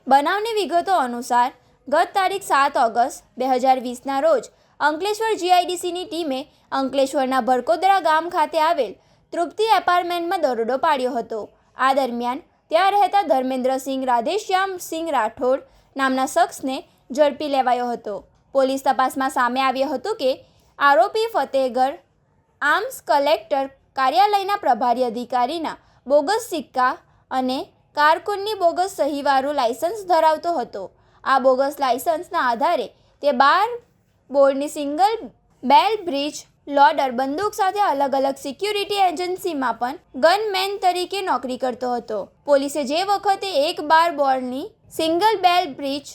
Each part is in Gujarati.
બનાવની વિગતો અનુસાર ગત તારીખ 7 ઓગસ્ટ 2020ના રોજ અંકલેશ્વર જીઆઈડીસીની ટીમે અંકલેશ્વરના ભરકોદરા ગામ ખાતે આવેલ તૃપ્તિ એપાર્ટમેન્ટમાં દરોડો પાડ્યો હતો. આ દરમિયાન ત્યાં રહેતા ધર્મેન્દ્રસિંહ રાધેશ્યામસિંહ રાઠોડ નામના શખ્સને ઝડપી લેવાયો હતો. પોલીસ તપાસમાં સામે આવ્યું હતું કે આરોપી ફતેહગઢ આર્મ્સ કલેક્ટર કાર્યાલયના પ્રભારી અધિકારીના બોગસ સિક્કા અને કારકુનની બોગસ સહીવાળું લાયસન્સ ધરાવતો હતો. આ બોગસ લાયસન્સના આધારે તે 12 બોર્ડની સિંગલ બેલ બ્રિજ લોડર બંદૂક સાથે અલગ અલગ સિક્યુરિટી એજન્સીમાં પણ ગનમેન તરીકે નોકરી કરતો હતો. પોલીસે જે વખતે એક 12 બોર્ડની સિંગલ બેલ બ્રિજ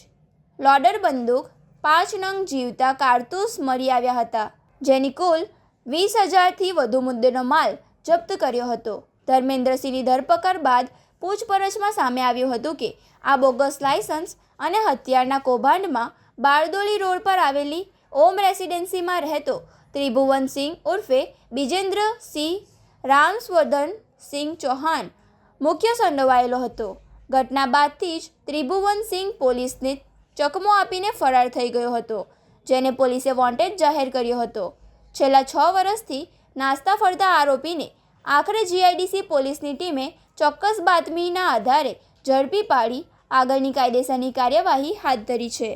લોડર બંદૂક 5 નંગ જીવતા કારતૂસ મળી આવ્યા હતા, જેની કુલ 20,000થી વધુ મુદ્દેનો માલ જપ્ત કર્યો હતો. ધર્મેન્દ્રસિંહની ધરપકડ બાદ પૂછપરછમાં સામે આવ્યું હતું કે આ બોગસ લાયસન્સ અને હથિયારના કૌભાંડમાં બારડોલી રોડ પર આવેલી ઓમ રેસિડેન્સીમાં રહેતો ત્રિભુવનસિંહ ઉર્ફે બિજેન્દ્રસિંહ રામસ્વર્ધનસિંહ ચૌહાણ મુખ્ય સંડોવાયેલો હતો. ઘટના બાદથી જ ત્રિભુવનસિંહ પોલીસને ચકમો આપીને ફરાર થઈ ગયો હતો, જેને પોલીસે વોન્ટેડ જાહેર કર્યો હતો. છેલ્લા 6 વર્ષથી નાસ્તા ફરતા આરોપીને આખરે જીઆઈડીસી પોલીસની ટીમે ચોક્કસ બાતમીના આધારે ઝડપી પાડી આગળની કાયદેસરની કાર્યવાહી હાથ ધરી છે.